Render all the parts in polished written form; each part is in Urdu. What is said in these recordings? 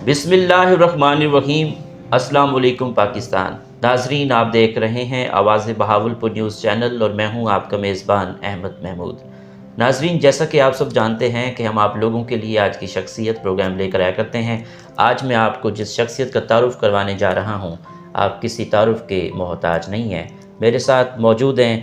بسم اللہ الرحمن الرحیم۔ السلام علیکم پاکستان۔ ناظرین، آپ دیکھ رہے ہیں آواز بہاولپور نیوز چینل اور میں ہوں آپ کا میزبان احمد محمود۔ ناظرین، جیسا کہ آپ سب جانتے ہیں کہ ہم آپ لوگوں کے لیے آج کی شخصیت پروگرام لے کر آیا کرتے ہیں۔ آج میں آپ کو جس شخصیت کا تعارف کروانے جا رہا ہوں، آپ کسی تعارف کے محتاج نہیں ہیں۔ میرے ساتھ موجود ہیں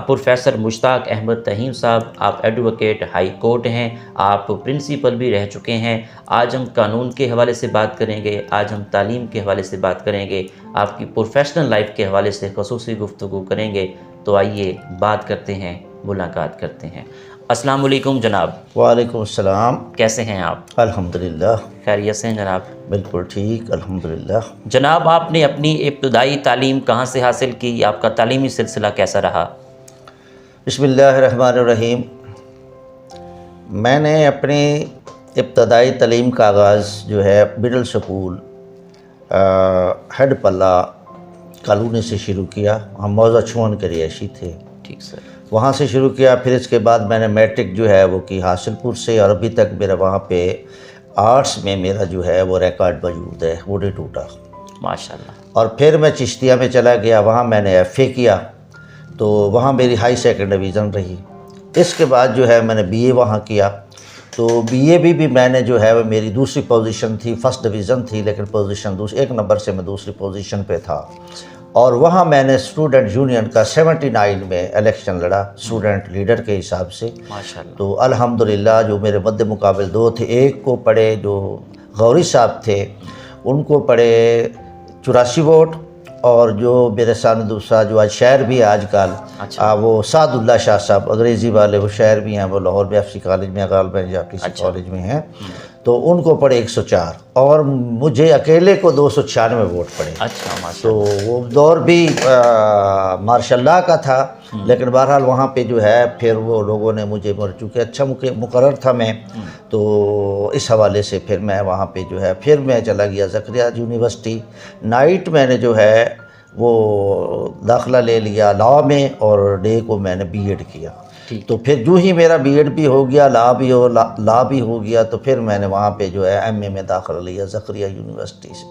پروفیسر مشتاق احمد تہیم صاحب۔ آپ ایڈوکیٹ ہائی کورٹ ہیں، آپ پرنسپل بھی رہ چکے ہیں۔ آج ہم قانون کے حوالے سے بات کریں گے، آج ہم تعلیم کے حوالے سے بات کریں گے، آپ کی پروفیشنل لائف کے حوالے سے خصوصی گفتگو کریں گے۔ تو آئیے بات کرتے ہیں، ملاقات کرتے ہیں۔ السلام علیکم جناب۔ وعلیکم السلام۔ کیسے ہیں آپ؟ الحمدللہ، خیریت سے ہیں جناب؟ بالکل ٹھیک، الحمدللہ۔ جناب، آپ نے اپنی ابتدائی تعلیم کہاں سے حاصل کی؟ آپ کا تعلیمی سلسلہ کیسا رہا؟ بسم اللہ الرحمن الرحیم۔ میں نے اپنی ابتدائی تعلیم کا آغاز جو ہے مڈل سکول ہیڈ پلہ کالونی سے شروع کیا۔ ہم موضع چھون کے رہائشی تھے، ٹھیک سر۔ وہاں سے شروع کیا۔ پھر اس کے بعد میں نے میٹرک جو ہے وہ کی حاصل پور سے، اور ابھی تک میرا وہاں پہ آرٹس میں میرا جو ہے وہ ریکارڈ موجود ہے، وہ نہیں ٹوٹا۔ ماشاءاللہ۔ اور پھر میں چشتیہ میں چلا گیا، وہاں میں نے ایف اے کیا، تو وہاں میری ہائی سیکنڈ ڈویژن رہی۔ اس کے بعد جو ہے میں نے بی اے وہاں کیا، تو بی اے بھی میں نے جو ہے وہ میری دوسری پوزیشن تھی، فرسٹ ڈویژن تھی، لیکن پوزیشن ایک نمبر سے میں دوسری پوزیشن پہ تھا۔ اور وہاں میں نے اسٹوڈنٹ یونین کا 79 میں الیکشن لڑا، اسٹوڈنٹ لیڈر کے حساب سے۔ ماشاءاللہ۔ تو الحمدللہ جو میرے مد مقابل دو تھے، ایک کو پڑے جو غوری صاحب تھے، ان کو پڑے 84 ووٹ، اور جو میرے سامنے دوسرا جو آج شاعر بھی ہے آج کل، وہ سعد اللہ شاہ صاحب انگریزی والے، وہ شاعر بھی ہیں، وہ لاہور میں ایف سی کالج میں غالباً یا کسی کالج میں ہیں، تو ان کو پڑے 104، اور مجھے اکیلے کو 296 ووٹ پڑے۔ اچھا، تو وہ دور بھی ماشاء اللہ کا تھا، لیکن بہرحال وہاں پہ جو ہے پھر وہ لوگوں نے مجھے چونکہ اچھا مقرر تھا میں، تو اس حوالے سے پھر میں وہاں پہ جو ہے پھر میں چلا گیا زکریا یونیورسٹی۔ نائٹ میں نے جو ہے وہ داخلہ لے لیا لاء میں، اور ڈے کو میں نے بی ایڈ کیا۔ تو پھر جو ہی میرا بی ایڈ بھی ہو گیا، لاء بھی ہو گیا، تو پھر میں نے وہاں پہ جو ہے ایم اے میں داخلہ لیا زکریا یونیورسٹی سے۔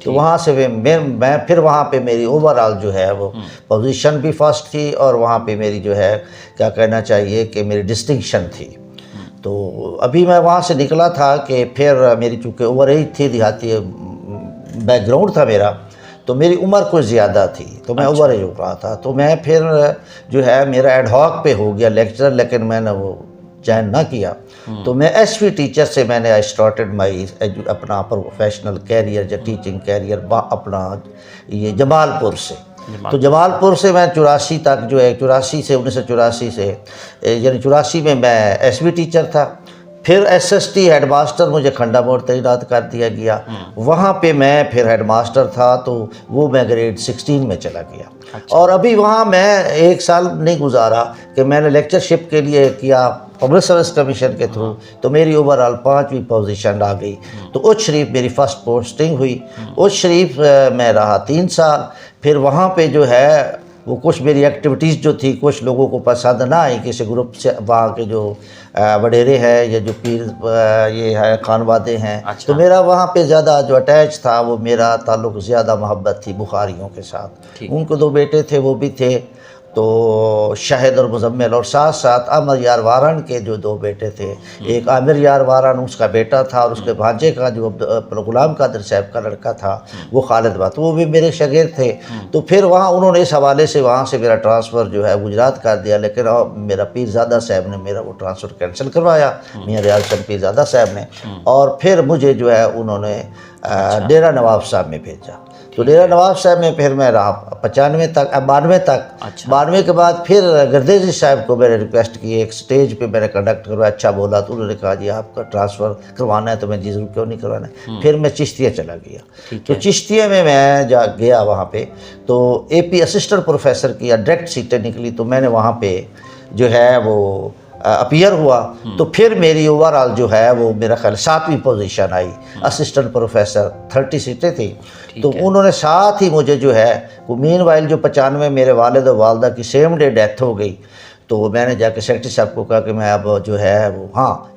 تو وہاں سے میں پھر وہاں پہ میری اوورآل جو ہے وہ پوزیشن بھی فرسٹ تھی، اور وہاں پہ میری جو ہے کیا کہنا چاہیے کہ میری ڈسٹنکشن تھی۔ تو ابھی میں وہاں سے نکلا تھا کہ پھر میری چونکہ اوور ایج تھی، دیہاتی بیک گراؤنڈ تھا میرا، تو میری عمر کچھ زیادہ تھی، تو میں اوور ایج ہو رہا تھا، تو میں پھر جو ہے میرا ایڈ ہاک پہ ہو گیا لیکچرر، لیکن میں نے وہ جوائن نہ کیا۔ تو میں ایس وی ٹیچر سے میں نے اسٹارٹڈ مائی اپنا پروفیشنل کیریئر یا ٹیچنگ کیریئر اپنا یہ جمال پور سے۔ تو جمال پور سے میں 84 تک جو ہے 1984 سے یعنی 84 میں ایس وی ٹیچر تھا۔ پھر S S T head master مجھے کھنڈا موڑ تعینات کر دیا گیا، وہاں پہ میں پھر ہیڈ ماسٹر تھا، تو وہ میں گریڈ 16 میں چلا گیا۔ اور ابھی وہاں میں 1 سال نہیں گزارا کہ میں نے لیکچرشپ کے لیے کیا پبلک سروس کمیشن کے تھرو، تو میری اوورآل 5ویں پوزیشن آ گئی۔ تو اچ شریف میری فرسٹ پوسٹنگ ہوئی، اچ شریف میں رہا 3 سال۔ پھر وہاں پہ جو ہے وہ کچھ میری ایکٹیویٹیز جو تھی کچھ لوگوں کو پسند نہ آئی، کسی گروپ سے وہاں کے جو وڈیرے ہیں یا جو پیر یہ ہے خانوادے ہیں، تو میرا وہاں پہ زیادہ جو اٹیچ تھا وہ میرا تعلق زیادہ محبت تھی بخاریوں کے ساتھ۔ ان کو 2 بیٹے تھے، وہ بھی تھے تو شاہد اور مزمل، اور ساتھ ساتھ عامر یار وارن کے جو 2 بیٹے تھے، ایک عامر یار وارن اس کا بیٹا تھا، اور اس کے بھانجے کا جو غلام قادر صاحب کا لڑکا تھا وہ خالد بات، وہ بھی میرے شاگرد تھے۔ تو پھر وہاں انہوں نے اس حوالے سے وہاں سے میرا ٹرانسفر جو ہے گجرات کر دیا، لیکن میرا پیرزادہ صاحب نے میرا وہ ٹرانسفر کینسل کروایا، میاں ریاض چند پیرزادہ صاحب نے، اور پھر مجھے جو ہے انہوں نے ڈیرہ نواب صاحب میں بھیجا۔ تو ڈیرہ نواب صاحب میں پھر میں رہا 92 تک 92 تک۔ 92 کے بعد پھر گردیزی صاحب کو میں نے ریکویسٹ کی، ایک سٹیج پہ میں نے کنڈکٹ کروایا، اچھا بولا، تو انہوں نے کہا جی آپ کا ٹرانسفر کروانا ہے، تو میں جی ضرور کیوں نہیں کروانا ہے۔ پھر میں چشتیہ چلا گیا۔ تو چشتیہ میں جا گیا وہاں پہ، تو اے پی اسسٹنٹ پروفیسر کی ڈائریکٹ سیٹیں نکلی، تو میں نے وہاں پہ جو ہے وہ اپیئر ہوا۔ تو پھر میری اوورآل جو ہے وہ میرا خیال 7ویں پوزیشن آئی، اسسٹنٹ پروفیسر 30 سیٹیں تھیں، تو انہوں نے ساتھ ہی مجھے جو ہے مین وائل جو 95 میرے والد و والدہ کی سیم ڈے ڈیتھ ہو گئی، تو میں نے جا کے سیکرٹری صاحب کو کہا کہ میں اب جو ہے وہ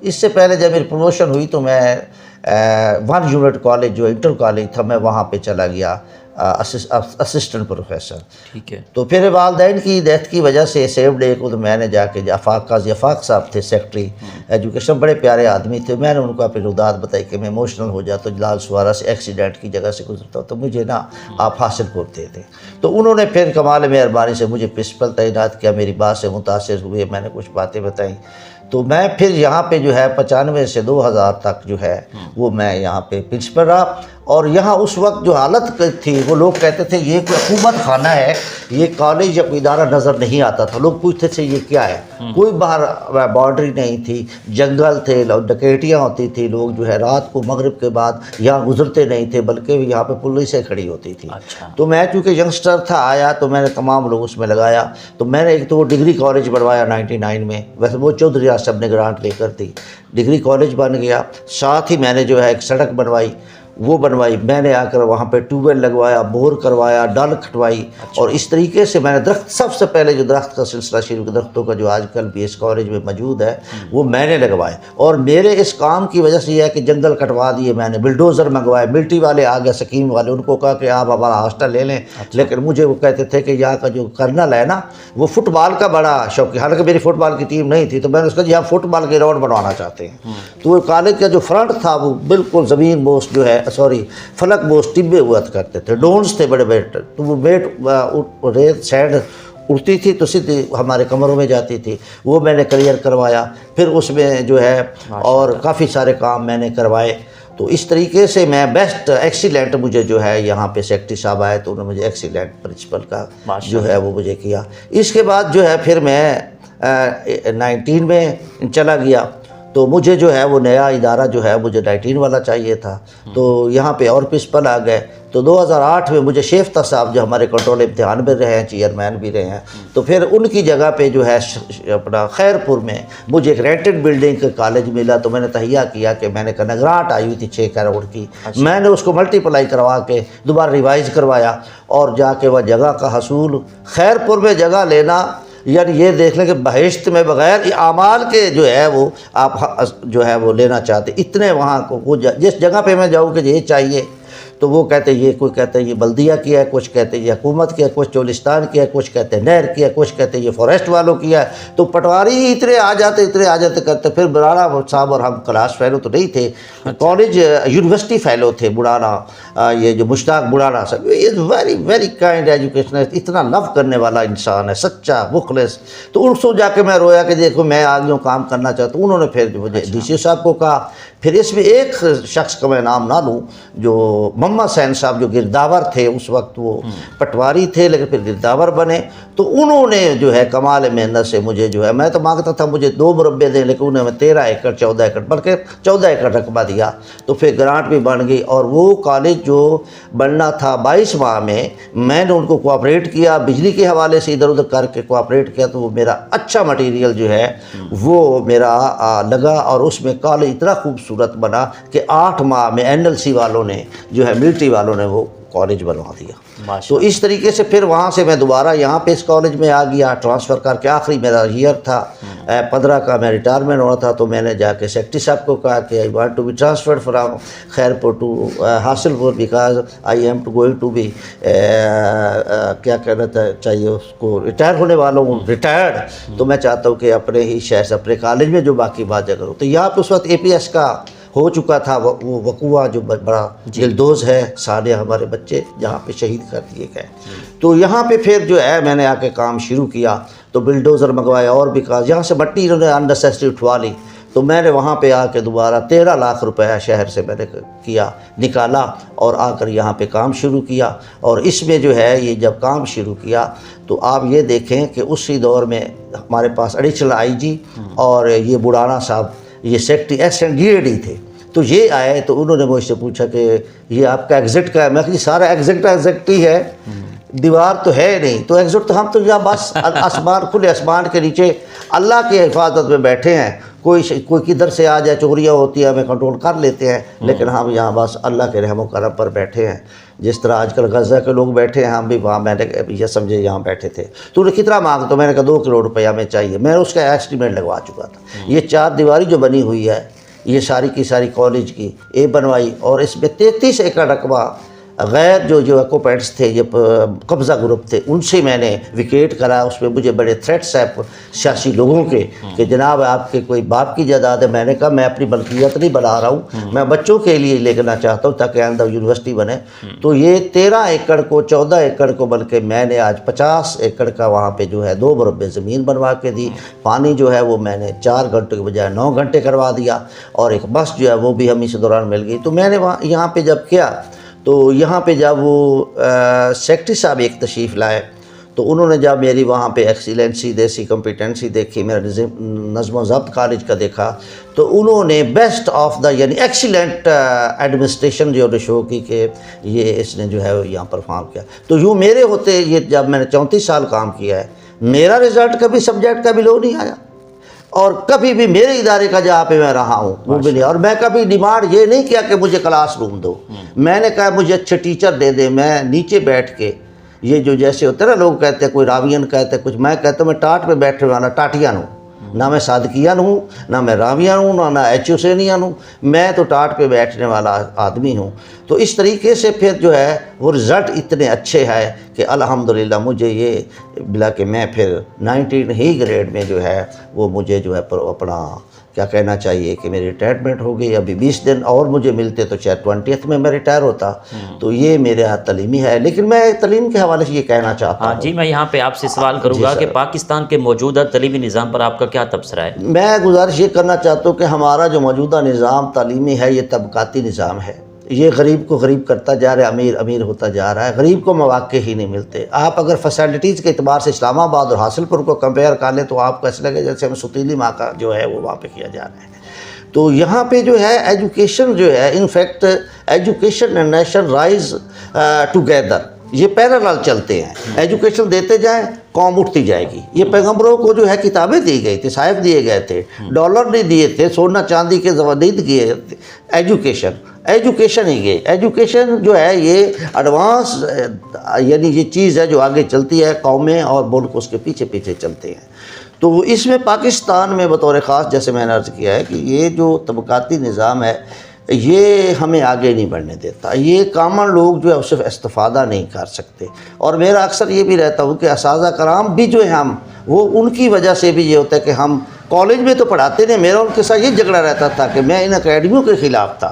اس سے پہلے جب میری پروموشن ہوئی تو میں 1 یونٹ کالج جو انٹر کالج تھا میں وہاں پہ چلا گیا اسسٹنٹ پروفیسر. ٹھیک ہے. تو پھر والدین کی ڈیتھ کی وجہ سے سیو ڈے کو تو میں نے جا کے قاضی آفاق صاحب تھے سیکٹری ایجوکیشن, بڑے پیارے آدمی تھے, میں نے ان کو اپنی رودات بتائی کہ میں ایموشنل ہو جاتا ہوں, لال سوارا سے ایکسیڈنٹ کی جگہ سے گزرتا ہوں, تو مجھے نا آپ حاصل کرتے تھے. تو انہوں نے پھر کمال مہربانی سے مجھے پرنسپل تعینات کیا, میری بات سے متاثر ہوئے, میں نے کچھ باتیں بتائیں. تو میں پھر یہاں پہ جو ہے 95 سے 2000 تک جو ہے وہ میں یہاں پہ پرنسپل رہا. اور یہاں اس وقت جو حالت تھی وہ لوگ کہتے تھے یہ کوئی حکومت خانہ ہے, یہ کالج یا کوئی ادارہ نظر نہیں آتا تھا. لوگ پوچھتے تھے یہ کیا ہے, کوئی باہر باؤنڈری نہیں تھی, جنگل تھے, ڈکیتیاں ہوتی تھی, لوگ جو ہے رات کو مغرب کے بعد یہاں گزرتے نہیں تھے بلکہ یہاں پہ پولیسیں کھڑی ہوتی تھی. تو میں چونکہ ینگسٹر تھا آیا تو میں نے تمام لوگ اس میں لگایا. تو میں نے ایک تو وہ ڈگری کالج بنوایا 99 میں, ویسے وہ چودھری صاحب نے گرانٹ لے کر تھی, ڈگری کالج بن گیا. ساتھ ہی میں نے جو ہے ایک سڑک بنوائی, وہ بنوائی میں نے, آ کر وہاں پہ ٹیوب ویل لگوایا, بور کروایا, ڈل کھٹوائی. اور اس طریقے سے میں نے درخت, سب سے پہلے جو درخت کا سلسلہ شروع, درختوں کا جو آج کل بھی اس کالج میں موجود ہے وہ میں نے لگوائے. اور میرے اس کام کی وجہ سے یہ ہے کہ جنگل کٹوا دیے میں نے, بلڈوزر منگوائے, ملٹری والے آ گئے, سکیم والے, ان کو کہا کہ آپ ہمارا ہاسٹل لے لیں. لیکن مجھے وہ کہتے تھے کہ یہاں کا جو کرنل ہے نا وہ فٹ بال کا بڑا شوقی, حالانکہ میری فٹ بال کی ٹیم نہیں تھی, تو میں نے اس کا جی ہم فٹ بال کے گراؤنڈ بنوانا چاہتے ہیں. تو وہ کالج کا جو فرنٹ تھا وہ بالکل زمین بوس جو ہے فلک بوس ٹبے ہوا کرتے تھے, ڈونز تھے بڑے بڑے, تو وہ میٹ ریت سینڈ اڑتی تھی تو سیدھی ہمارے کمروں میں جاتی تھی. وہ میں نے کلیئر کروایا. پھر اس میں جو ہے اور کافی سارے کام میں نے کروائے. تو اس طریقے سے میں بیسٹ ایکسیلنٹ مجھے جو ہے یہاں پہ سیکٹری صاحب آئے تو انہوں نے مجھے ایکسیلنٹ پرنسپل کا جو ہے وہ مجھے کیا. اس کے بعد جو ہے پھر میں 19 میں چلا گیا. تو مجھے جو ہے وہ نیا ادارہ جو ہے مجھے 19 والا چاہیے تھا. تو یہاں پہ اور پرنسپل آ گئے. تو 2008 میں مجھے شیفتہ صاحب جو ہمارے کنٹرول امتحان بھی رہے ہیں, چیئرمین بھی رہے ہیں, تو پھر ان کی جگہ پہ جو ہے اپنا خیر پور میں مجھے ایک رینٹڈ بلڈنگ کا کالج ملا. تو میں نے تہیہ کیا کہ میں نے کہا گرانٹ آئی ہوئی تھی 6 کروڑ کی, میں نے اس کو ملٹی پلائی کروا کے دوبارہ ریوائز کروایا اور جا کے وہ جگہ کا حصول. خیر پور میں جگہ لینا یعنی یہ دیکھ لیں کہ بہشت میں بغیر اعمال کے جو ہے وہ آپ جو ہے وہ لینا چاہتے. اتنے وہاں کو وہ جس جگہ پہ میں جاؤں کہ یہ چاہیے تو وہ کہتے یہ, کوئی کہتے ہیں یہ بلدیہ کیا ہے, کچھ کہتے ہیں یہ حکومت کیا ہے, کچھ چولستان کیا ہے, کچھ کہتے ہیں نہر کیا ہے, کچھ کہتے ہیں یہ فوریسٹ والوں کیا ہے. تو پٹواری ہی اتنے آ جاتے کرتے. پھر براڑا صاحب اور ہم کلاس فیلو تو نہیں تھے, کالج یونیورسٹی فیلو تھے براڑا, یہ جو مشتاق براڑا صاحب, یہ ویری ویری کائنڈ ایجوکیشنسٹ, اتنا لو کرنے والا انسان ہے, سچا مخلص. تو ان سے جا کے میں رویا کہ دیکھو میں آگے کام کرنا چاہتا ہوں. انہوں نے پھر مجھے ڈی سی صاحب کو کہا. پھر اس میں ایک شخص کا میں نام نہ لوں, جو محمد حسین صاحب جو گرداور تھے, اس وقت وہ پٹواری تھے لیکن پھر گرداور بنے. تو انہوں نے جو ہے کمال محنت سے مجھے جو ہے, میں تو مانگتا تھا مجھے 2 مربع دیں, لیکن انہوں نے 13 ایکڑ 14 ایکڑ بلکہ 14 ایکڑ رقبہ دیا. تو پھر گرانٹ بھی بن گئی. اور وہ کالج جو بننا تھا 22 ماہ میں نے ان کو کوآپریٹ کیا, بجلی کے حوالے سے ادھر ادھر کر کے کوآپریٹ کیا. تو وہ میرا اچھا مٹیریل جو ہے وہ میرا لگا, اور اس میں کالج اتنا خوبصورت بنا کہ 8 ماہ میں NLC والوں نے جو ہے ملٹری والوں نے وہ کالج بنوا دیا. تو اس طریقے سے پھر وہاں سے میں دوبارہ یہاں پہ اس کالج میں آ گیا ٹرانسفر کر کے. آخری میرا ایئر تھا 15 کا, میں ریٹائرمنٹ ہونا تھا. تو میں نے جا کے سیکٹری صاحب کو کہا کہ I want to be transferred from Khairpur to Hasilpur because I am going to be کیا کہنا چاہیے اس کو, ریٹائر ہونے والا ہوں, ریٹائرڈ. تو میں چاہتا ہوں کہ اپنے ہی شہر سے اپنے کالج میں جو باقی بات جگہ ہو. تو یہاں پہ اس وقت APS کا ہو چکا تھا وہ وقوعہ جو بڑا دلدوز ہے, سارے ہمارے بچے جہاں پہ شہید کر دیے گئے. تو یہاں پہ پھر جو ہے میں نے آ کے کام شروع کیا. تو بلڈوزر منگوایا اور بھی کہا, یہاں سے مٹی انہوں نے اننیسیسری اٹھوا لی. تو میں نے وہاں پہ آ کے دوبارہ 13 لاکھ روپے شہر سے میں نے کیا نکالا اور آ کر یہاں پہ کام شروع کیا. اور اس میں جو ہے یہ جب کام شروع کیا تو آپ یہ دیکھیں کہ اسی دور میں ہمارے پاس ایڈیشنل IG اور یہ براڑا صاحب یہ سیکٹری SNDAD تھے. تو یہ آئے تو انہوں نے مجھ سے پوچھا کہ یہ آپ کا ایگزٹ کا ہے. میں کہ سارا ایگزٹ ہی ہے, دیوار تو ہے نہیں. تو ایگزٹ تو ہم تو یہاں بس آسمان, کھلے آسمان کے نیچے اللہ کی حفاظت میں بیٹھے ہیں. کوئی کدھر سے آ جائے, چوریاں ہوتی ہیں, ہمیں کنٹرول کر لیتے ہیں, لیکن ہم یہاں بس اللہ کے رحم و کرم پر بیٹھے ہیں. جس طرح آج کل غزہ کے لوگ بیٹھے ہیں, ہم بھی وہاں میں نے یہ سمجھے یہاں بیٹھے تھے. تو انہیں کتنا مانگ, تو میں نے کہا 2 کروڑ روپیہ ہمیں چاہیے. میں نے اس کا ایسٹیمیٹ لگوا چکا تھا. یہ 4 دیواری جو بنی ہوئی ہے یہ ساری کی ساری کالج کی اے بنوائی، اور اس میں 33 ایکڑ رقبہ غیر جو اکوپینٹس تھے، یہ قبضہ گروپ تھے، ان سے میں نے ویکیٹ کرا۔ اس میں مجھے بڑے تھریٹس ہیں سیاسی لوگوں کے کہ جناب آپ کے کوئی باپ کی جائیداد ہے۔ میں نے کہا میں اپنی ملکیت نہیں بنا رہا ہوں، میں بچوں کے لیے لینا چاہتا ہوں تاکہ آئندہ یونیورسٹی بنے۔ تو یہ 13 ایکڑ کو 14 ایکڑ کو بلکہ میں نے آج 50 ایکڑ کا وہاں پہ جو ہے 2 مربع زمین بنوا کے دی۔ پانی جو ہے وہ میں نے 4 گھنٹے کے بجائے 9 گھنٹے کروا دیا، اور ایک بس جو ہے وہ بھی ہم اس دوران مل گئی۔ تو میں نے یہاں پہ جب کیا تو یہاں پہ جب وہ سیکٹری صاحب ایک تشریف لائے تو انہوں نے جب میری وہاں پہ ایکسیلنسی دیسی کمپیٹنسی دیکھی، میرا نظم و ضبط کالج کا دیکھا، تو انہوں نے بیسٹ آف دا یعنی ایکسیلنٹ ایڈمنسٹریشن جو شو کی کہ یہ اس نے جو ہے یہاں پرفارم کیا۔ تو یوں میرے ہوتے یہ جب میں نے 34 سال کام کیا ہے، میرا رزلٹ کبھی سبجیکٹ کا بھی لو نہیں آیا، اور کبھی بھی میرے ادارے کا جہاں پہ میں رہا ہوں وہ بھی نہیں، اور میں کبھی ڈیمانڈ یہ نہیں کیا کہ مجھے کلاس روم دو، میں نے کہا مجھے اچھے ٹیچر دے دیں، میں نیچے بیٹھ کے یہ جو جیسے ہوتے ہیں نا لوگ کہتے ہیں کوئی راوین کہتے ہیں کچھ، میں کہتا ہوں میں ٹاٹ پہ بیٹھے والا ٹاٹیاں ہوں، نہ میں صادقیان ہوں، نہ میں راویان ہوں، نہ ایچ حسینیان ہوں، میں تو ٹاٹ پہ بیٹھنے والا آدمی ہوں۔ تو اس طریقے سے پھر جو ہے وہ رزلٹ اتنے اچھے ہے کہ الحمدللہ مجھے یہ بلا کہ میں پھر 19 ہی گریڈ میں جو ہے وہ مجھے جو ہے اپنا کیا کہنا چاہیے کہ میری ریٹائرمنٹ ہو گئی۔ ابھی 20 دن اور مجھے ملتے تو شاید 20th میں میں ریٹائر ہوتا۔ تو یہ میرے ہاں تعلیمی ہے، لیکن میں تعلیم کے حوالے سے یہ کہنا چاہتا ہوں۔ جی میں یہاں پہ آپ سے سوال کروں گا کہ پاکستان کے موجودہ تعلیمی نظام پر آپ کا کیا تبصرہ ہے؟ میں گزارش یہ کرنا چاہتا ہوں کہ ہمارا جو موجودہ نظام تعلیمی ہے یہ طبقاتی نظام ہے، یہ غریب کو غریب کرتا جا رہا ہے، امیر امیر ہوتا جا رہا ہے، غریب کو مواقع ہی نہیں ملتے۔ آپ اگر فیسلٹیز کے اعتبار سے اسلام آباد اور حاصل پور کو کمپیئر کر لیں تو آپ کو ایسا لگے جیسے ہمیں ستیلی ماں کا جو ہے وہ وہاں پہ کیا جا رہا ہے۔ تو یہاں پہ جو ہے ایجوکیشن جو ہے in fact education and nation rise together, یہ پیرالل چلتے ہیں۔ ایجوکیشن دیتے جائیں قوم اٹھتی جائے گی۔ یہ پیغمبروں کو جو ہے کتابیں دی گئی تھی، صحائف دیے گئے تھے، ڈالر نہیں دیے تھے، سونا چاندی کے زوادید کیے، ایجوکیشن ہی یہ ایجوکیشن جو ہے یہ ایڈوانس یعنی یہ چیز ہے جو آگے چلتی ہے، قومیں اور ملک اس کے پیچھے پیچھے چلتے ہیں۔ تو اس میں پاکستان میں بطور خاص جیسے میں نے عرض کیا ہے کہ یہ جو طبقاتی نظام ہے یہ ہمیں آگے نہیں بڑھنے دیتا، یہ کامن لوگ جو ہے اس سے استفادہ نہیں کر سکتے۔ اور میرا اکثر یہ بھی رہتا ہوں کہ اساتذہ کرام بھی جو ہے ہم وہ ان کی وجہ سے بھی یہ ہوتا ہے کہ ہم کالج میں تو پڑھاتے نہیں، میرا ان کے ساتھ یہ جھگڑا رہتا تھا کہ میں ان اکیڈمیوں کے خلاف تھا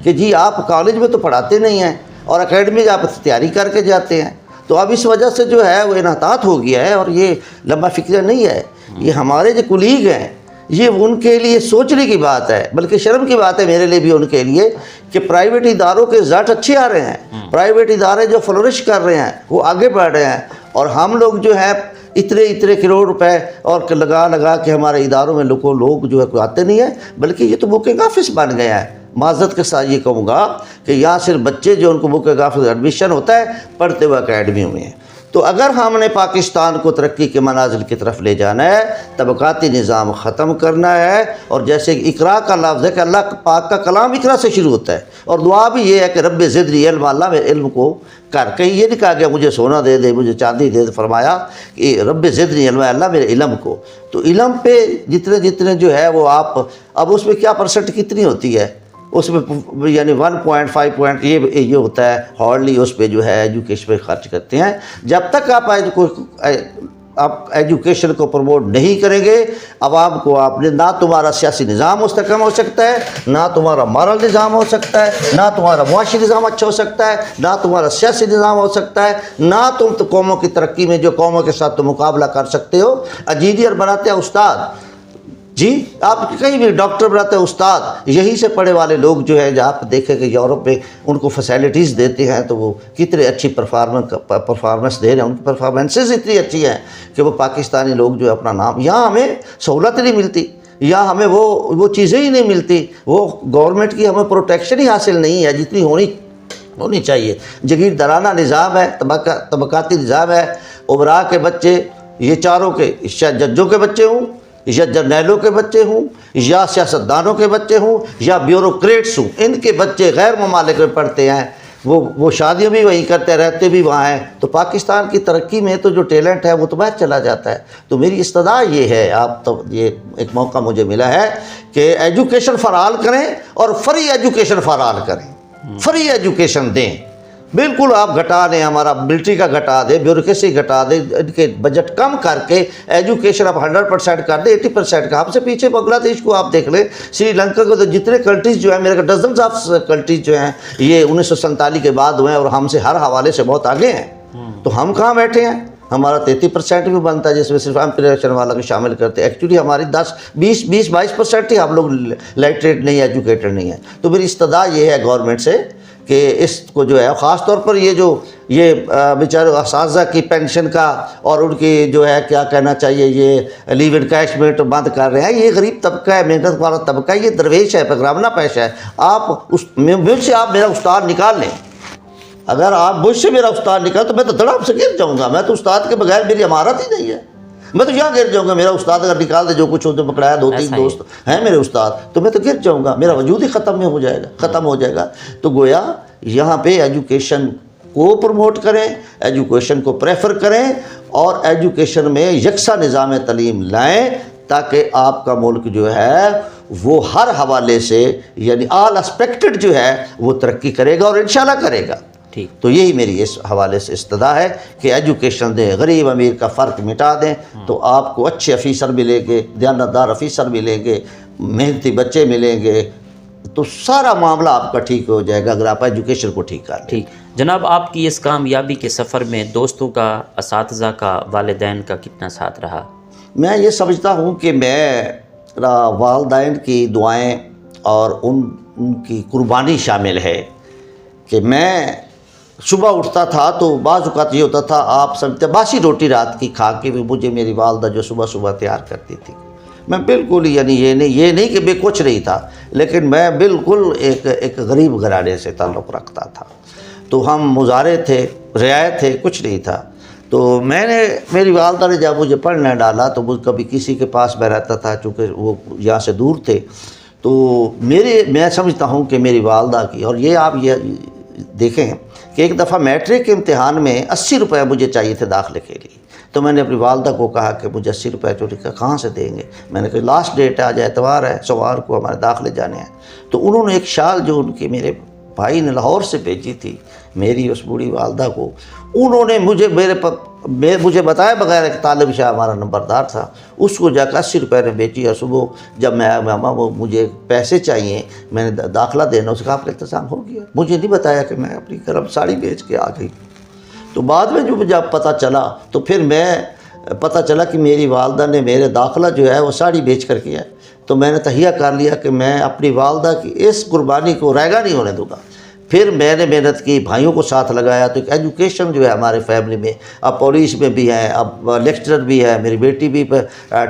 کہ جی آپ کالج میں تو پڑھاتے نہیں ہیں اور اکیڈمی آپ تیاری کر کے جاتے ہیں۔ تو اب اس وجہ سے جو ہے وہ انحطاط ہو گیا ہے، اور یہ لمبا فکر نہیں ہے، یہ ہمارے جو کولیگ ہیں یہ ان کے لیے سوچنے کی بات ہے، بلکہ شرم کی بات ہے میرے لیے بھی ان کے لیے کہ پرائیویٹ اداروں کے رزلٹ اچھے آ رہے ہیں، پرائیویٹ ادارے جو فلورش کر رہے ہیں وہ آگے بڑھ رہے ہیں، اور ہم لوگ جو ہے اتنے کروڑ روپے اور لگا کے ہمارے اداروں میں لوگ جو ہے کوئی آتے نہیں ہیں، بلکہ یہ تو بکنگ آفس بن گیا ہے۔ معذرت کے ساتھ یہ کہوں گا کہ یہاں صرف بچے جو ان کو بکنگ آفس ایڈمیشن ہوتا ہے پڑھتے ہوئے اکیڈمیوں میں ہیں۔ تو اگر ہم نے پاکستان کو ترقی کے منازل کی طرف لے جانا ہے، طبقاتی نظام ختم کرنا ہے، اور جیسے اقرا کا لفظ ہے کہ اللہ پاک کا کلام اقرا سے شروع ہوتا ہے، اور دعا بھی یہ ہے کہ رب زدنی علم، اللہ میرے علم کو کر، کہیں یہ نہیں کہا گیا مجھے سونا دے دے مجھے چاندی دے دے، فرمایا کہ رب زدنی علم، اللہ میرے علم کو۔ تو علم پہ جتنے جو ہے وہ آپ اب اس میں کیا پرسنٹ کتنی ہوتی ہے اس میں یعنی 1.5 یہ ہوتا ہے ہارڈلی اس پہ جو ہے ایجوکیشن پہ خرچ کرتے ہیں۔ جب تک آپ ایجوکیشن کو پروموٹ نہیں کریں گے عوام کو، آپ نے نہ تمہارا سیاسی نظام مستحکم ہو سکتا ہے، نہ تمہارا مارل نظام ہو سکتا ہے، نہ تمہارا معاشی نظام اچھا ہو سکتا ہے، نہ تمہارا سیاسی نظام ہو سکتا ہے، نہ تم تو قوموں کی ترقی میں جو قوموں کے ساتھ تم مقابلہ کر سکتے ہو۔ انجینئر بناتے ہیں استاد، جی آپ کہیں بھی ڈاکٹر بناتے ہیں استاد، یہیں سے پڑھے والے لوگ جو ہے جہاں آپ دیکھیں کہ یورپ میں ان کو فیسلٹیز دیتے ہیں تو وہ کتنے اچھی پرفارمنس دے رہے ہیں، ان کی پرفارمنسز اتنی اچھی ہیں کہ وہ پاکستانی لوگ جو ہے اپنا نام، یہاں ہمیں سہولت نہیں ملتی، یہاں ہمیں وہ چیزیں ہی نہیں ملتی، وہ گورنمنٹ کی ہمیں پروٹیکشن ہی حاصل نہیں ہے جتنی ہونی چاہیے۔ جگیردارانہ نظام ہے، طبقاتی نظام ہے، عمرا کے بچے یہ چاروں کے، شاید ججوں کے بچے ہوں یا جرنیلوں کے بچے ہوں یا سیاستدانوں کے بچے ہوں یا بیوروکریٹس ہوں، ان کے بچے غیر ممالک میں پڑھتے ہیں وہ شادیاں بھی وہیں کرتے رہتے بھی وہاں ہیں. تو پاکستان کی ترقی میں تو جو ٹیلنٹ ہے وہ تو باہر چلا جاتا ہے. تو میری استدعا یہ ہے، آپ تو یہ ایک موقع مجھے ملا ہے کہ ایجوکیشن فار آل کریں اور فری ایجوکیشن فار آل کریں. فری ایجوکیشن دیں، بالکل آپ گھٹا دیں، ہمارا ملٹری کا گھٹا دیں، بیوروکریسی گھٹا دیں، ان کے بجٹ کم کر کے ایجوکیشن آپ 100% کر دیں، 80% کا. ہم سے پیچھے بنگلہ دیش کو آپ دیکھ لیں، سری لنکا کو، تو جتنے کنٹریز جو ہیں، میرے ڈزنز آف کنٹریز جو ہیں یہ 1947 کے بعد ہوئے ہیں اور ہم سے ہر حوالے سے بہت آگے ہیں. تو ہم کہاں بیٹھے ہیں؟ ہمارا 33% بھی بنتا ہے، جس میں صرف امپریشن والا کو شامل کرتے ہیں. ایکچولی ہماری 10-20-22% ہی ہم لوگ لائٹریٹ نہیں، ایجوکیٹڈ نہیں ہیں. تو میری استدعا یہ ہے گورنمنٹ سے کہ اس کو جو ہے، خاص طور پر یہ بیچارے اساتذہ کی پینشن کا اور ان کی جو ہے کیا کہنا چاہیے، یہ لیو انکیشمنٹ بند کر رہے ہیں. یہ غریب طبقہ ہے، محنت والا طبقہ ہے، یہ درویش ہے، پگرامنا پیش ہے. مجھ سے آپ میرا استاد نکال لیں، اگر آپ مجھ سے میرا استاد نکال تو میں تو دڑام سے گر جاؤں گا. میں تو استاد کے بغیر میری عمارت ہی نہیں ہے، میں تو یہاں گر جاؤں گا. میرا استاد اگر نکال دے، جو کچھ ہوتے پکڑایا 2-3 دوست ہیں میرے استاد، تو میں تو گر جاؤں گا، میرا وجود ہی ختم ہو جائے گا. تو گویا یہاں پہ ایجوکیشن کو پروموٹ کریں، ایجوکیشن کو پریفر کریں اور ایجوکیشن میں یکساں نظام تعلیم لائیں، تاکہ آپ کا ملک جو ہے وہ ہر حوالے سے، یعنی آل اسپیکٹڈ جو ہے وہ ترقی کرے گا اور انشاءاللہ کرے گا. تو یہی میری اس حوالے سے استدعا ہے کہ ایجوکیشن دیں، غریب امیر کا فرق مٹا دیں، تو آپ کو اچھے افیسر ملیں گے، دیانتدار افیسر ملیں گے، محنتی بچے ملیں گے، تو سارا معاملہ آپ کا ٹھیک ہو جائے گا اگر آپ ایجوکیشن کو ٹھیک کر لیں. ٹھیک جناب، آپ کی اس کامیابی کے سفر میں دوستوں کا، اساتذہ کا، والدین کا کتنا ساتھ رہا؟ میں یہ سمجھتا ہوں کہ میرا والدین کی دعائیں اور ان کی قربانی شامل ہے کہ میں صبح اٹھتا تھا تو بعض اوقات یہ ہوتا تھا، آپ سمجھتے باسی روٹی رات کی کھا کے بھی مجھے میری والدہ جو صبح تیار کرتی تھی، میں بالکل یعنی یہ نہیں کہ بے کچھ نہیں تھا، لیکن میں بالکل ایک غریب گھرانے سے تعلق رکھتا تھا. تو ہم مزارے تھے، رعایت تھے، کچھ نہیں تھا. تو میری والدہ نے جب مجھے پڑھنے ڈالا تو مجھ کبھی کسی کے پاس میں رہتا تھا، چونکہ وہ یہاں سے دور تھے. تو میں سمجھتا ہوں کہ میری والدہ کی، اور یہ آپ یہ دیکھیں کہ ایک دفعہ میٹرک کے امتحان میں 80 روپے مجھے چاہیے تھے داخلے کے لیے. تو میں نے اپنی والدہ کو کہا کہ مجھے 80 روپے چوری کا کہاں سے دیں گے؟ میں نے کہا لاسٹ ڈیٹ ہے، آج اتوار ہے، سوار کو ہمارے داخلے جانے ہیں. تو انہوں نے ایک شال جو ان کی میرے بھائی نے لاہور سے بھیجی تھی میری اس بوڑھی والدہ کو، انہوں نے مجھے بتایا بغیر، ایک طالب شاہ ہمارا نمبردار تھا، اس کو جا کے 80 روپے نے بیچی. اور صبح جب میں آیا، ماما وہ مجھے پیسے چاہیے، میں نے داخلہ دینا، اس کا آپ کا انتظام ہو گیا. مجھے نہیں بتایا کہ میں اپنی گرم ساڑی بیچ کے آ گئی. تو بعد میں جب پتہ چلا تو پھر پتہ چلا کہ میری والدہ نے میرے داخلہ جو ہے وہ ساڑی بیچ کر کیا. تو میں نے تہیہ کر لیا کہ میں اپنی والدہ کی اس قربانی کو رائگاں نہیں ہونے دوں گا. پھر میں نے محنت کی، بھائیوں کو ساتھ لگایا. تو ایک ایجوکیشن جو ہے ہمارے فیملی میں، اب پولیس میں بھی ہیں، اب لیکچرر بھی ہے، میری بیٹی بھی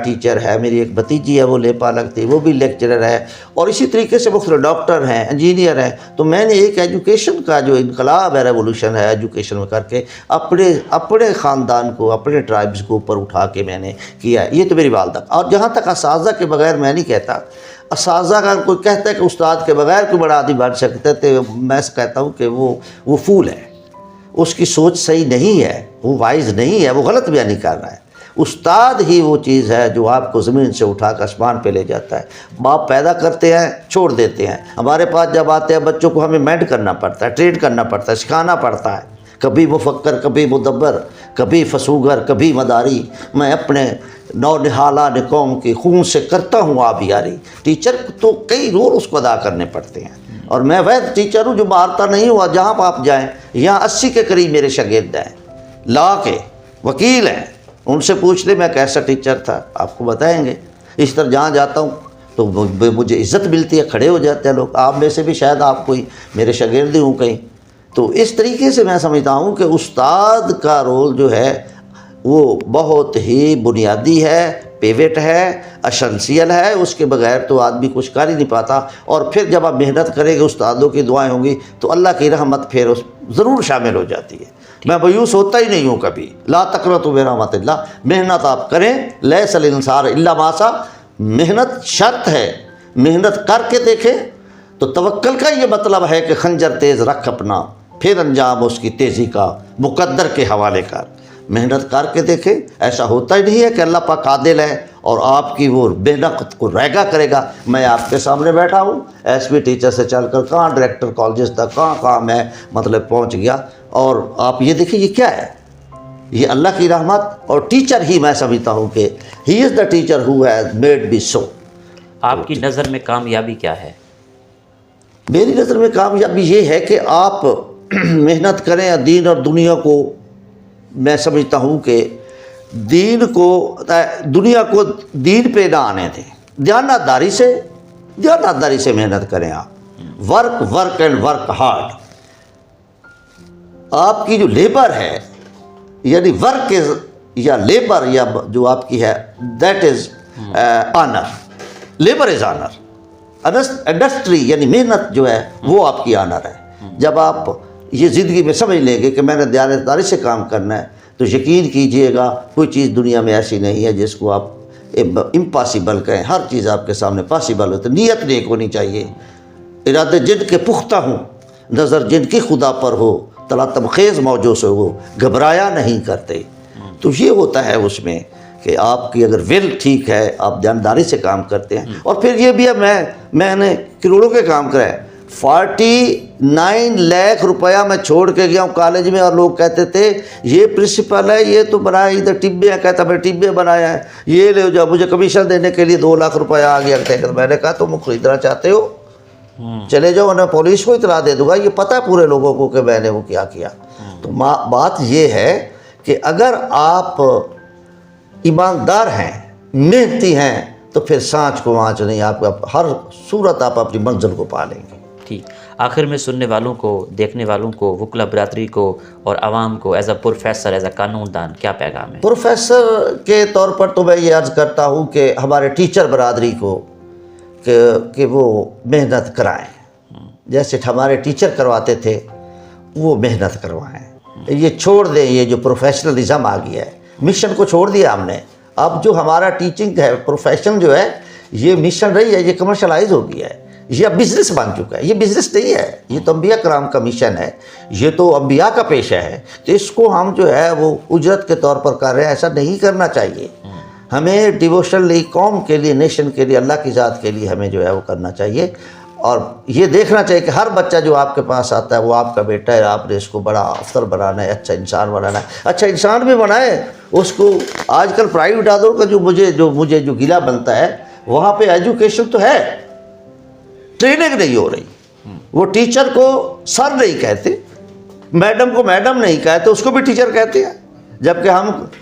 ٹیچر ہے، میری ایک بھتیجی ہے وہ لیپا لگتی، وہ بھی لیکچرر ہے، اور اسی طریقے سے مختلف ڈاکٹر ہیں، انجینئر ہیں. تو میں نے ایک ایجوکیشن کا جو انقلاب ہے، ریولوشن ہے ایجوکیشن میں کر کے اپنے خاندان کو، اپنے ٹرائبز کو اوپر اٹھا کے میں نے کیا. یہ تو میری والدہ. اور جہاں تک اساتذہ کے بغیر میں نہیں کہتا، اساتذہ کا کوئی کہتا ہے کہ استاد کے بغیر کوئی بڑا آدمی بن سکتے تھے، میں کہتا ہوں کہ وہ فول ہے، اس کی سوچ صحیح نہیں ہے، وہ وائز نہیں ہے، وہ غلط بیانی کر رہا ہے. استاد ہی وہ چیز ہے جو آپ کو زمین سے اٹھا کر آسمان پہ لے جاتا ہے. باپ پیدا کرتے ہیں، چھوڑ دیتے ہیں. ہمارے پاس جب آتے ہیں بچوں کو ہمیں مینٹ کرنا پڑتا ہے، ٹرین کرنا پڑتا ہے، سکھانا پڑتا ہے، کبھی مفکر، کبھی مدبر، کبھی فسوگر، کبھی مداری. میں اپنے نونہالان قوم کے خون سے کرتا ہوں آبیاری. ٹیچر تو کئی رول اس کو ادا کرنے پڑتے ہیں، اور میں وہ ٹیچر ہوں جو مارتا نہیں ہوا. جہاں پہ آپ جائیں، یہاں 80 کے قریب میرے شاگرد ہیں، لا کے وکیل ہیں، ان سے پوچھ لیں میں کیسا ٹیچر تھا، آپ کو بتائیں گے. اس طرح جہاں جاتا ہوں تو مجھے عزت ملتی ہے، کھڑے ہو جاتے ہیں لوگ. آپ میں سے بھی شاید آپ کوئی میرے شاگرد ہوں کہیں. تو اس طریقے سے میں سمجھتا ہوں کہ استاد کا رول جو ہے وہ بہت ہی بنیادی ہے، پیوٹ ہے، اسینشیل ہے. اس کے بغیر تو آدمی کچھ کر ہی نہیں پاتا. اور پھر جب آپ محنت کریں گے، استادوں کی دعائیں ہوں گی تو اللہ کی رحمت پھر ضرور شامل ہو جاتی ہے. میں مایوس ہوتا ہی نہیں ہوں کبھی. لا تقنطوا من رحمت اللہ. محنت آپ کریں، لیس الانسان الا ما سعى. محنت شرط ہے، محنت کر کے دیکھیں. تو توکل کا یہ مطلب ہے کہ خنجر تیز رکھ اپنا، پھر انجام اس کی تیزی کا مقدر کے حوالے کر، محنت کر کے دیکھیں۔ ایسا ہوتا ہی نہیں ہے کہ اللہ پاک عادل ہے اور آپ کی وہ محنت کو ریگا کرے گا۔ میں آپ کے سامنے بیٹھا ہوں، ایس پی ٹیچر سے چل کر کہاں ڈائریکٹر کالجز تک کہاں میں مطلب پہنچ گیا، اور آپ یہ دیکھیں یہ کیا ہے، یہ اللہ کی رحمت اور ٹیچر ہی میں سمجھتا ہوں کہ he is the teacher who has made be so. آپ کی نظر میں کامیابی کیا ہے؟ میری نظر میں کامیابی یہ ہے کہ آپ محنت کریں، دین اور دنیا کو، میں سمجھتا ہوں کہ دین کو، دنیا کو دین پہ نہ آنے دیں، دیانتداری سے محنت کریں آپ، ورک اینڈ ورک ہارڈ۔ آپ کی جو لیبر ہے، یعنی ورک از یا لیبر یا جو آپ کی ہے، that is owner, labour is owner, industry یعنی محنت جو ہے وہ آپ کی آنر ہے۔ جب آپ یہ زندگی میں سمجھ لیں گے کہ میں نے دیانتداری سے کام کرنا ہے، تو یقین کیجئے گا کوئی چیز دنیا میں ایسی نہیں ہے جس کو آپ امپاسبل کہیں، ہر چیز آپ کے سامنے پاسبل ہوتی ہے۔ نیت نیک ہونی چاہیے، ارادے جن کے پختہ ہوں، نظر جن کی خدا پر ہو، تلاطم خیز موجوں سے ہو، گھبرایا نہیں کرتے۔ تو یہ ہوتا ہے اس میں کہ آپ کی اگر ول ٹھیک ہے، آپ دیانتداری سے کام کرتے ہیں۔ اور پھر یہ بھی ہے، میں نے کروڑوں کے کام کرے، 49 لاکھ روپیہ میں چھوڑ کے گیا ہوں کالج میں، اور لوگ کہتے تھے یہ پرنسپل ہے، یہ تو بنایا ادھر ٹبے ہے، کہتا میں ٹبے بنایا ہے، یہ لے جاؤ، مجھے کمیشن دینے کے لیے 2 لاکھ روپیہ آ گیا۔ میں نے کہا تم خریدنا چاہتے ہو چلے جاؤ، میں پولیس کو اطلاع دے دوں گا، یہ پتہ ہے پورے لوگوں کو کہ میں نے وہ کیا کیا۔ تو بات یہ ہے کہ اگر آپ ایماندار ہیں، محنتی ہیں، تو پھر سانچ کو آنچ نہیں، آپ ہر صورت آپ اپنی منزل کو پا لیں گے۔ ٹھیک، آخر میں سننے والوں کو، دیکھنے والوں کو، وکلا برادری کو اور عوام کو as a professor, as a قانون دان کیا پیغام ہے؟ پروفیسر کے طور پر تو میں یہ عرض کرتا ہوں کہ ہمارے ٹیچر برادری کو کہ وہ محنت کرائیں، جیسے ہمارے ٹیچر کرواتے تھے وہ محنت کروائیں۔ یہ چھوڑ دیں یہ جو پروفیشنلزم آ گیا ہے، مشن کو چھوڑ دیا ہم نے۔ اب جو ہمارا ٹیچنگ ہے، پروفیشن جو ہے، یہ مشن رہی ہے، یہ کمرشلائز ہو گیا ہے، یہ اب بزنس بن چکا ہے۔ یہ بزنس نہیں ہے، یہ تو انبیاء کرام کا مشن ہے، یہ تو انبیاء کا پیشہ ہے۔ تو اس کو ہم جو ہے وہ اجرت کے طور پر کر رہے ہیں، ایسا نہیں کرنا چاہیے۔ ہمیں ڈیووشنلی قوم کے لیے، نیشن کے لیے، اللہ کی ذات کے لیے ہمیں جو ہے وہ کرنا چاہیے، اور یہ دیکھنا چاہیے کہ ہر بچہ جو آپ کے پاس آتا ہے وہ آپ کا بیٹا ہے، آپ نے اس کو بڑا افسر بنانا ہے، اچھا انسان بنانا ہے۔ اچھا انسان بھی بنائے اس کو۔ آج کل پرائیویٹ اداروں کا جو گلہ بنتا ہے، وہاں پہ ایجوکیشن تو ہے، ٹریننگ نہیں ہو رہی۔ وہ ٹیچر کو سر نہیں کہتے، میڈم کو میڈم نہیں کہتے، اس کو بھی ٹیچر کہتے ہیں، جبکہ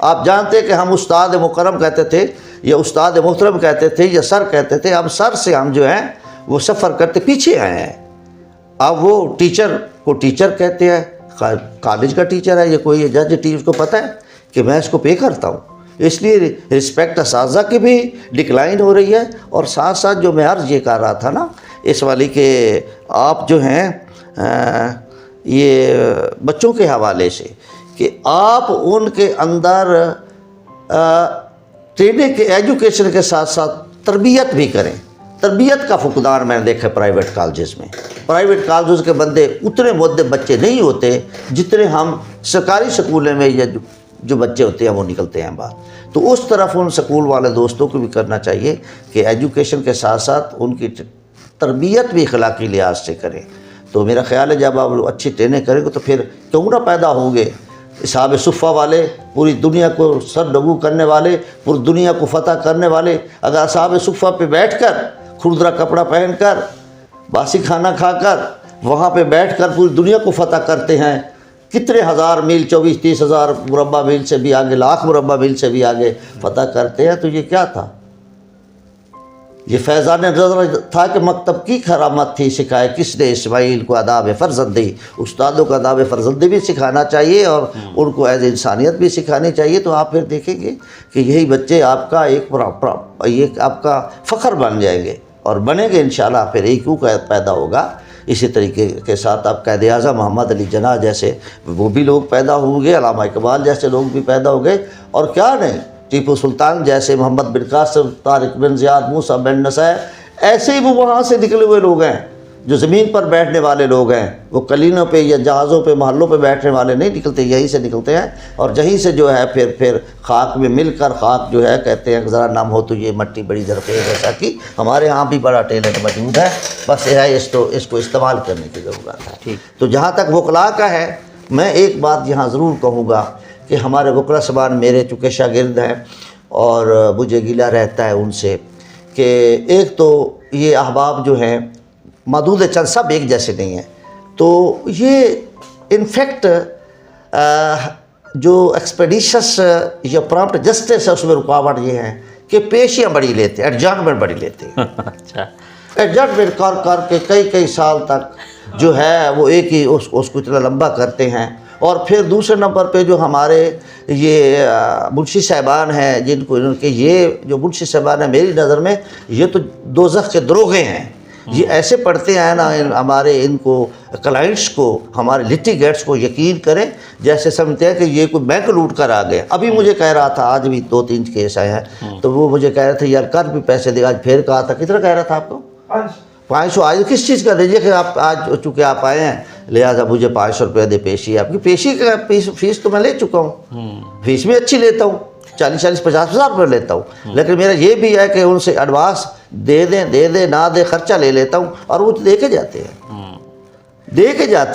آپ جانتے ہیں کہ ہم استاد مکرم کہتے تھے یا استاد محترم کہتے تھے یا سر کہتے تھے۔ اب سر سے ہم جو ہیں وہ سفر کرتے پیچھے آئے ہیں۔ اب وہ ٹیچر کو ٹیچر کہتے ہیں، کالج کا ٹیچر ہے یا کوئی جج ٹیچر کو پتہ ہے کہ میں اس کو پے کرتا ہوں، اس لیے رسپیکٹ اساتذہ کی بھی ڈکلائن ہو رہی ہے۔ اور ساتھ ساتھ جو میں عرض یہ کر رہا تھا نا اس والی کہ آپ جو ہیں یہ بچوں کے حوالے سے کہ آپ ان کے اندر ٹریننگ کے ایجوکیشن کے ساتھ ساتھ تربیت بھی کریں۔ تربیت کا فقدان میں نے دیکھا پرائیویٹ کالجز میں۔ پرائیویٹ کالجز کے بندے اتنے مدد بچے نہیں ہوتے جتنے ہم سرکاری سکولوں میں یا جو بچے ہوتے ہیں وہ نکلتے ہیں باہر۔ تو اس طرف ان سکول والے دوستوں کو بھی کرنا چاہیے کہ ایجوکیشن کے ساتھ ساتھ ان کی تربیت بھی اخلاقی لحاظ سے کریں۔ تو میرا خیال ہے جب آپ اچھی ٹریننگ کریں گے تو پھر کیوں نہ پیدا ہوں گے اصحاب صفہ والے، پوری دنیا کو سر نگو کرنے والے، پوری دنیا کو فتح کرنے والے۔ اگر اصحاب صفہ پہ بیٹھ کر، کھردرا کپڑا پہن کر، باسی کھانا کھا کر، وہاں پہ بیٹھ کر پوری دنیا کو فتح کرتے ہیں، کتنے ہزار میل، 24-30 ہزار مربع میل سے بھی آگے، لاکھ مربع میل سے بھی آگے فتح کرتے ہیں، تو یہ کیا تھا؟ یہ فیضان نظر تھا کہ مکتب کی کرامت تھی، سکھائے کس نے اسماعیل کو آداب فرزندی۔ استادوں کو آداب فرزندی بھی سکھانا چاہیے اور ان کو ایز انسانیت بھی سکھانی چاہیے۔ تو آپ پھر دیکھیں گے کہ یہی بچے آپ کا ایک آپ کا فخر بن جائیں گے اور بنیں گے انشاءاللہ۔ پھر ایک پیدا ہوگا۔ اسی طریقے کے ساتھ آپ قائد اعظم محمد علی جناح جیسے وہ بھی لوگ پیدا ہوں گے، علامہ اقبال جیسے لوگ بھی پیدا ہو گئے، اور کیا نہیں ٹیپو سلطان جیسے، محمد بن قاسم، طارق بن زیاد، موسیٰ بن نصیر، ایسے ہی وہ وہاں سے نکلے ہوئے لوگ ہیں جو زمین پر بیٹھنے والے لوگ ہیں وہ کلینوں پہ یا جہازوں پہ محلوں پہ بیٹھنے والے نہیں نکلتے، یہیں سے نکلتے ہیں، اور یہیں سے جو ہے پھر خاک میں مل کر خاک جو ہے کہتے ہیں ذرا نم ہو تو یہ مٹی بڑی زرخیز ہے، جیسا کہ ہمارے ہاں بھی بڑا ٹیلنٹ موجود ہے، بس یہ ہے اس کو استعمال کرنے کی ضرورت ہے۔ تو جہاں تک وکلاء کا ہے، میں ایک بات یہاں ضرور کہوں گا کہ ہمارے وکلاء صاحبان میرے چونکہ شاگرد ہیں اور مجھے گلہ رہتا ہے ان سے کہ ایک تو یہ احباب جو ہیں محدود چند، سب ایک جیسے نہیں ہیں، تو یہ انفیکٹ جو ایکسپیڈیشس یا پرامپٹ جسٹس ہے اس میں رکاوٹ یہ ہے کہ پیشیاں بڑی لیتے ہیں، ایڈجسٹمنٹ بڑی لیتے ہیں، اچھا ایڈجسٹمنٹ کر کے کئی سال تک جو ہے وہ ایک ہی اس کو اتنا لمبا کرتے ہیں۔ اور پھر دوسرے نمبر پہ جو ہمارے یہ منشی صاحبان ہیں جن کے یہ جو منشی صاحبان ہیں میری نظر میں یہ تو دوزخ کے دروغے ہیں، یہ ایسے پڑھتے ہیں نا ہمارے ان کو کلائنٹس کو، ہمارے لیٹیگیٹس کو یقین کریں جیسے سمجھتے ہیں کہ یہ کوئی بینک لوٹ کر آ گئے۔ ابھی مجھے کہہ رہا تھا، آج بھی 2-3 کیس آئے ہیں، تو وہ مجھے کہہ رہے تھے یار کل بھی پیسے دے، آج پھر کہا تھا کتنا کہہ رہا تھا آپ کو 500، آج کس چیز کا دیجیے کہ آپ آج چونکہ آپ آئے ہیں لہٰذا مجھے 500 روپے دے پیشی، آپ کی پیشی کا فیس تو میں لے چکا ہوں، فیس بھی اچھی لیتا ہوں، 40-50 روپے لیتا ہوں، لیکن میرا یہ بھی ہے کہ ان سے ایڈوانس دے دیں نہ دے خرچہ لے لیتا ہوں، اور وہ دے کے جاتے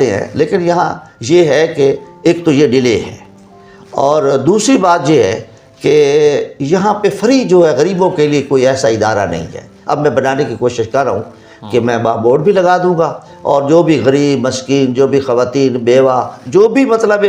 ہیں لیکن یہاں یہ ہے کہ ایک تو یہ ڈیلے ہے، اور دوسری بات یہ ہے کہ یہاں پہ فری جو ہے غریبوں کے لیے کوئی ایسا ادارہ نہیں ہے۔ اب میں بنانے کی کوشش کر رہا ہوں کہ میں بورڈ بھی لگا دوں گا، اور جو بھی غریب مسکین، جو بھی خواتین بیوہ، جو بھی مطلب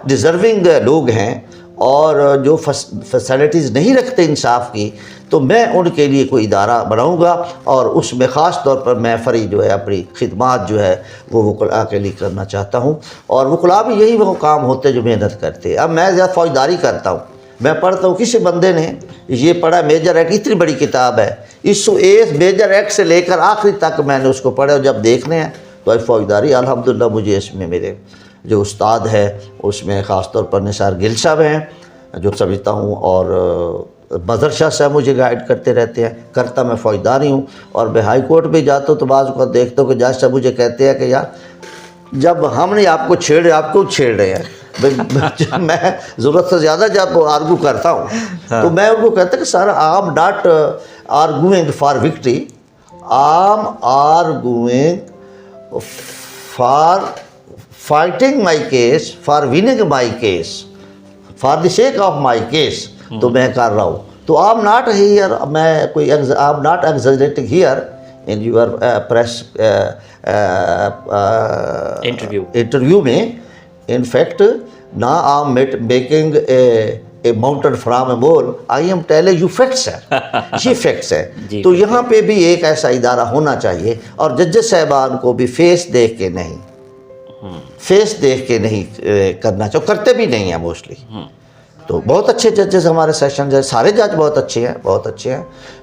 ڈیزرونگ لوگ ہیں اور جو فیسلٹیز نہیں رکھتے انصاف کی، تو میں ان کے لیے کوئی ادارہ بناؤں گا، اور اس میں خاص طور پر میں فری جو ہے اپنی خدمات جو ہے وہ وکلاء کے لیے کرنا چاہتا ہوں، اور وکلاء بھی یہی وہ کام ہوتے جو محنت کرتے ہیں۔ اب میں زیادہ فوجداری کرتا ہوں، میں پڑھتا ہوں، کسی بندے نے یہ پڑھا میجر ایکٹ، اتنی بڑی کتاب ہے، اس میجر ایکٹ سے لے کر آخری تک میں نے اس کو پڑھا، اور جب دیکھنے ہیں تو فوجداری الحمدللہ مجھے اس میں میرے جو استاد ہے اس میں خاص طور پر نثار گل صاحب ہیں جو سمجھتا ہوں، اور مظہر شاہ صاحب مجھے گائیڈ کرتے رہتے ہیں، کرتا میں فوجداری ہوں، اور میں ہائی کورٹ بھی جاتا ہوں تو بعض اوقات دیکھتا ہوں کہ جج صاحب مجھے کہتے ہیں کہ یار جب ہم نے آپ کو چھیڑے آپ کو چھیڑ رہے ہیں، میں ضرورت سے زیادہ جب آرگو کرتا ہوں تو میں ان کو کہتا کہ سر آم ناٹ آرگوئنگ فار وکٹری، آم arguing for fighting my case, for winning my case, for the sake of my case, تو میں کر رہا ہوں۔ تو آم ناٹ ہیئر، میں کوئی I'm not exaggerating here in your press interview میں، ان فیکٹ نا I'm making a mountain from a mole, I am telling you facts ہے، یہ فیکٹس ہے۔ تو یہاں پہ بھی ایک ایسا ادارہ ہونا چاہیے، اور ججز صاحبان کو بھی فیس دیکھ کے نہیں کرنا چاہیے، کرتے بھی نہیں ہیں موسٹلی۔ تو بہت اچھے ججز ہمارے سیشن جج، سارے جج بہت اچھے ہیں،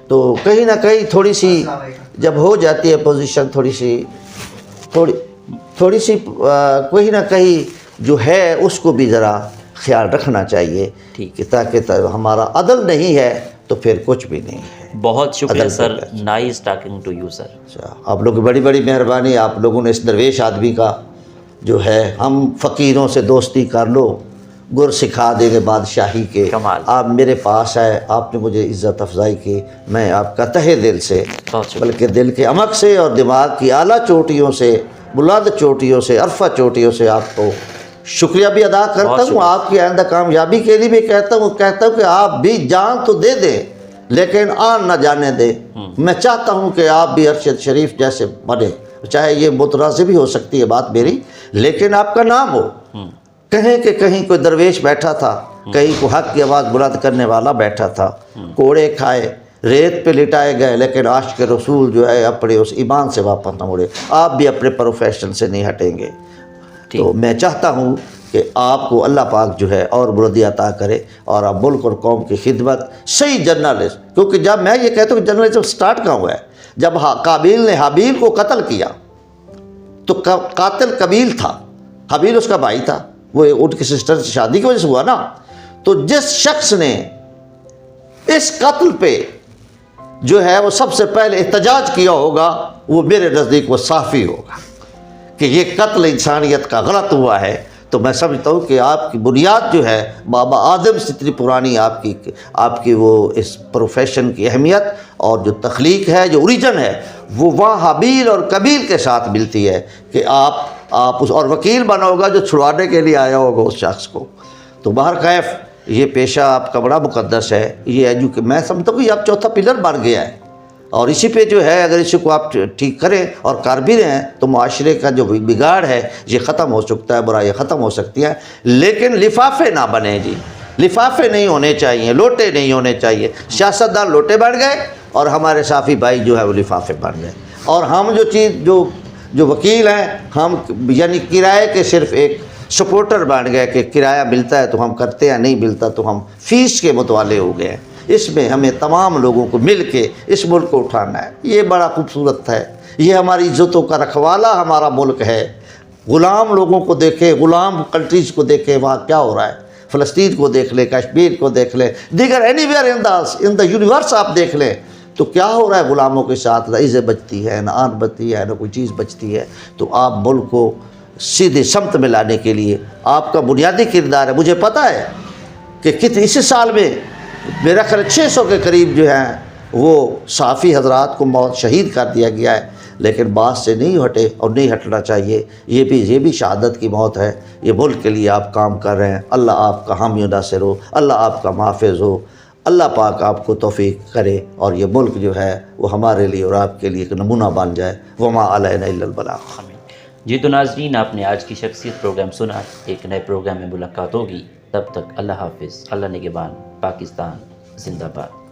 تو کہیں نہ کہیں تھوڑی سی جب ہو جاتی ہے پوزیشن تھوڑی سی کہیں نہ کہیں جو ہے اس کو بھی ذرا خیال رکھنا چاہیے کہ تاکہ ہمارا عدل نہیں ہے تو پھر کچھ بھی نہیں ہے۔ بہت شکریہ sir, nice talking to you sir. آپ لوگ کی بڑی مہربانی، آپ لوگوں نے اس درویش آدمی کا جو ہے ہم فقیروں سے دوستی کر لو، گر سکھا دیں گے بادشاہی کے، آپ میرے پاس آئے، آپ نے مجھے عزت افزائی کی، میں آپ کا تہہ دل سے بلکہ دل کے عمق سے اور دماغ کی اعلیٰ چوٹیوں سے، بلند چوٹیوں سے، عرفہ چوٹیوں سے آپ کو شکریہ بھی ادا کرتا ہوں۔ آپ کی آئندہ کامیابی کے لیے بھی کہتا ہوں کہ آپ بھی جان تو دے دیں لیکن آن نہ جانے دیں۔ میں چاہتا ہوں کہ آپ بھی ارشد شریف جیسے بنے، چاہے یہ متنازع بھی ہو سکتی ہے بات میری، لیکن آپ کا نام ہو، کہیں کہ کہیں کوئی درویش بیٹھا تھا، کہیں کو حق کی آواز بلند کرنے والا بیٹھا تھا، کوڑے کھائے، ریت پہ لٹائے گئے، لیکن عاشق رسول جو ہے اپنے اس ایمان سے واپس نہ مڑے۔ آپ بھی اپنے پروفیشن سے نہیں ہٹیں گے، تو میں چاہتا ہوں کہ آپ کو اللہ پاک جو ہے اور بلندی عطا کرے، اور آپ ملک اور قوم کی خدمت صحیح جرنلسٹ، کیونکہ جب میں یہ کہتا ہوں کہ جرنلزم سٹارٹ کہاں ہوا ہے، جب قابیل نے حابیل کو قتل کیا تو قاتل قبیل تھا، حابیل اس کا بھائی تھا، وہ ان کی سسٹر سے شادی کی وجہ سے ہوا نا۔ تو جس شخص نے اس قتل پہ جو ہے وہ سب سے پہلے احتجاج کیا ہوگا وہ میرے نزدیک وہ صافی ہوگا کہ یہ قتل انسانیت کا غلط ہوا ہے. تو میں سمجھتا ہوں کہ آپ کی بنیاد جو ہے بابا آدم سے اتنی پرانی آپ کی وہ اس پروفیشن کی اہمیت اور جو تخلیق ہے، جو اوریجن ہے، وہ وہاں حابیل اور قبیل کے ساتھ ملتی ہے کہ آپ اس اور وکیل بنا ہوگا جو چھڑوانے کے لیے آیا ہوگا اس شخص کو. تو بہرکیف یہ پیشہ آپ کا بڑا مقدس ہے. یہ میں سمجھتا ہوں کہ یہ آپ چوتھا پلر بن گیا ہے، اور اسی پہ جو ہے اگر اسی کو آپ ٹھیک کریں اور کر بھی رہے ہیں تو معاشرے کا جو بگاڑ ہے یہ ختم ہو سکتا ہے، برائی ختم ہو سکتی ہے. لیکن لفافے نہ بنیں جی، لفافے نہیں ہونے چاہیے، لوٹے نہیں ہونے چاہیے. سیاستدان لوٹے بن گئے اور ہمارے صافی بھائی جو ہے وہ لفافے بن گئے. اور ہم جو وکیل ہیں، ہم یعنی کرائے کے صرف ایک سپورٹر بن گئے کہ کرایہ ملتا ہے تو ہم کرتے ہیں، نہیں ملتا تو ہم فیس کے متوالے ہو گئے ہیں. اس میں ہمیں تمام لوگوں کو مل کے اس ملک کو اٹھانا ہے. یہ بڑا خوبصورت ہے، یہ ہماری عزتوں کا رکھوالا ہمارا ملک ہے. غلام لوگوں کو دیکھے، غلام کنٹریز کو دیکھے وہاں کیا ہو رہا ہے. فلسطین کو دیکھ لیں، کشمیر کو دیکھ لیں، دیگر any where in the universe آپ دیکھ لیں تو کیا ہو رہا ہے غلاموں کے ساتھ. نہ عزت بچتی ہے، نہ آن بچتی ہے، نہ کوئی چیز بچتی ہے. تو آپ ملک کو سیدھے سمت میں لانے کے لیے آپ کا بنیادی کردار ہے. مجھے پتہ ہے کہ اسی سال میں میرا خیال 600 کے قریب جو ہیں وہ صحافی حضرات کو موت شہید کر دیا گیا ہے، لیکن بات سے نہیں ہٹے اور نہیں ہٹنا چاہیے. یہ بھی شہادت کی موت ہے. یہ ملک کے لیے آپ کام کر رہے ہیں. اللہ آپ کا حامی و ناصر ہو، اللہ آپ کا محافظ ہو، اللہ پاک آپ کو توفیق کرے اور یہ ملک جو ہے وہ ہمارے لیے اور آپ کے لیے ایک نمونہ بن جائے. وما علینا الا البلاغ. جی تو ناظرین، آپ نے آج کی شخصیت پروگرام سنا. ایک نئے پروگرام میں ملاقات ہوگی. تب تک اللہ حافظ. اللہ نگہبان. پاکستان زندہ باد.